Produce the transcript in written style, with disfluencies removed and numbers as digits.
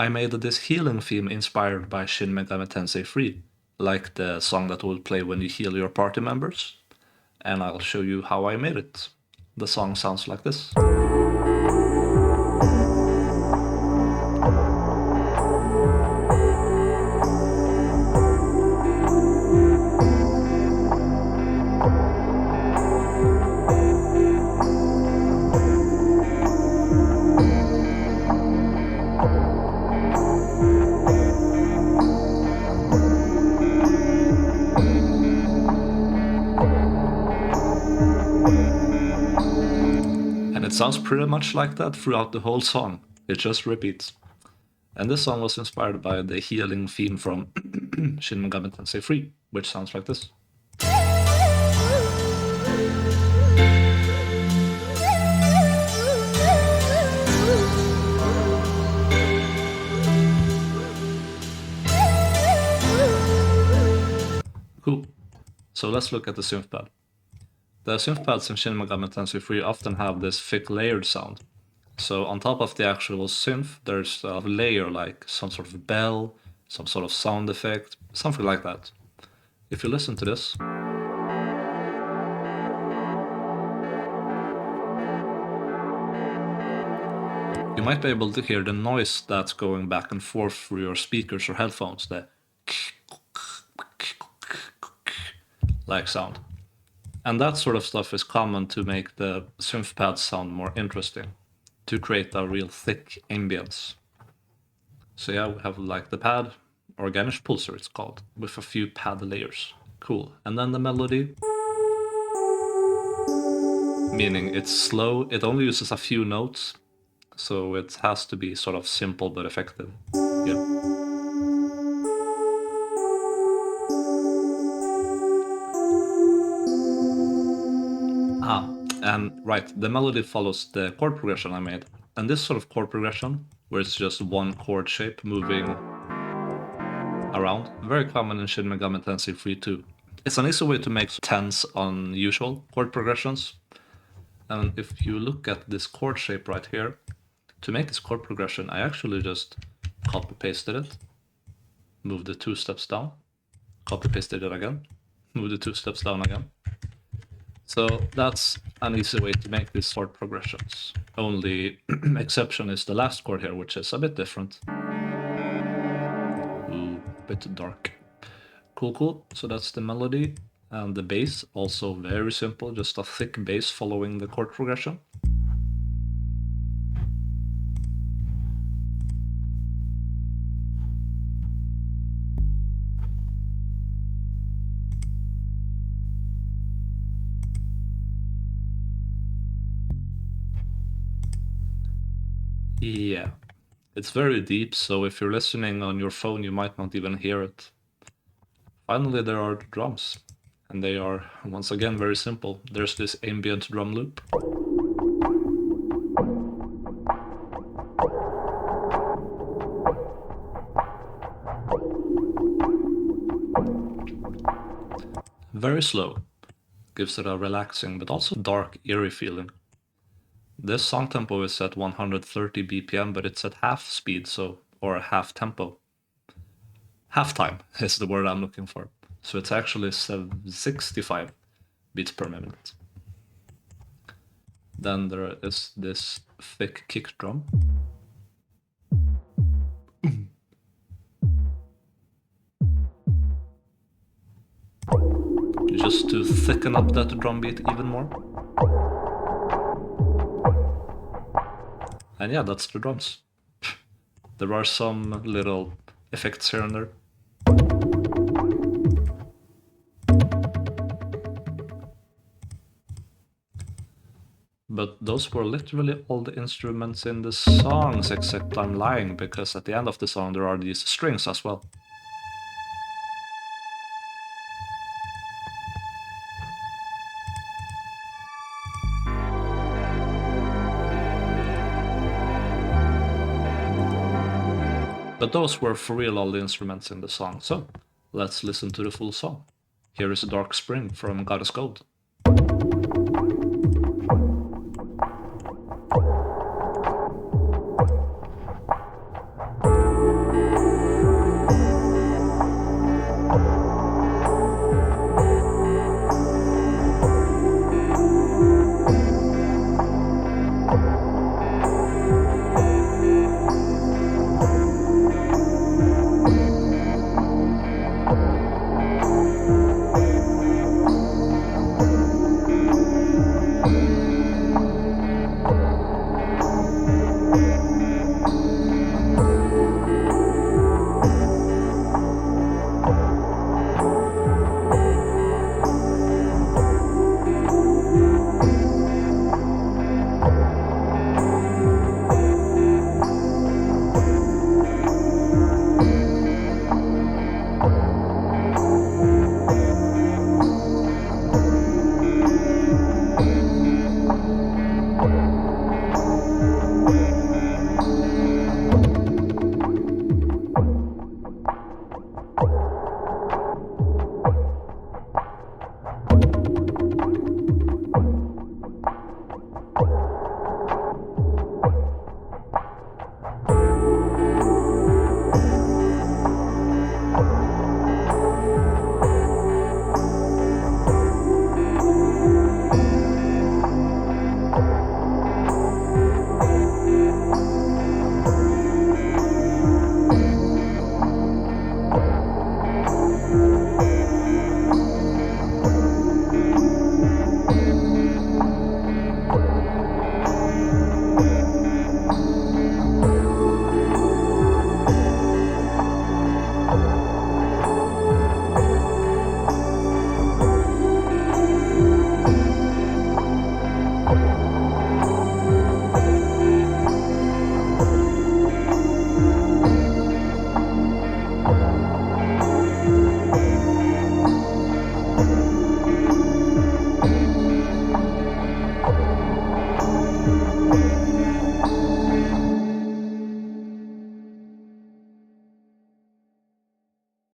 I made this healing theme inspired by Shin Megami Tensei III, like the song that will play when you heal your party members. And I'll show you how I made it. The song sounds like this. It sounds pretty much like that throughout the whole song. It just repeats. And this song was inspired by the healing theme from Shin Megami Tensei III, which sounds like this. Cool. So let's look at the synth pad. The synth pads in Shin Megami Tensei III often have this thick layered sound. So on top of the actual synth, there's a layer like some sort of bell, some sort of sound effect, something like that. If you listen to this, you might be able to hear the noise that's going back and forth through your speakers or headphones, the like sound. And that sort of stuff is common to make the synth pads sound more interesting, to create a real thick ambience. So yeah, we have like the pad, Organish Pulsar it's called, with a few pad layers. Cool. And then the melody, meaning it's slow, it only uses a few notes, so it has to be sort of simple but effective. Yeah. And right, the melody follows the chord progression I made. And this sort of chord progression, where it's just one chord shape moving around, very common in Shin Megami Tensei III too. It's an easy way to make tense, unusual chord progressions. And if you look at this chord shape right here, to make this chord progression, I actually just copy-pasted it, moved it 2 steps down, copy-pasted it again, moved it 2 steps down again. So that's an easy way to make these chord progressions. Only exception is the last chord here, which is a bit different. Ooh, bit dark. Cool. So that's the melody. And the bass, also very simple, just a thick bass following the chord progression. Yeah, it's very deep, so if you're listening on your phone, you might not even hear it. Finally, there are the drums, and they are, once again, very simple. There's this ambient drum loop. Very slow, gives it a relaxing but also dark, eerie feeling. This song tempo is at 130 BPM, but it's at half speed, or half tempo. Half time is the word I'm looking for. So it's actually 65 beats per minute. Then there is this thick kick drum. Just to thicken up that drum beat even more. And yeah, that's the drums. There are some little effects here and there. But those were literally all the instruments in the songs, except I'm lying, because at the end of the song there are these strings as well. But those were for real all the instruments in the song, so let's listen to the full song. Here is Dark Spring from Goddess Gold.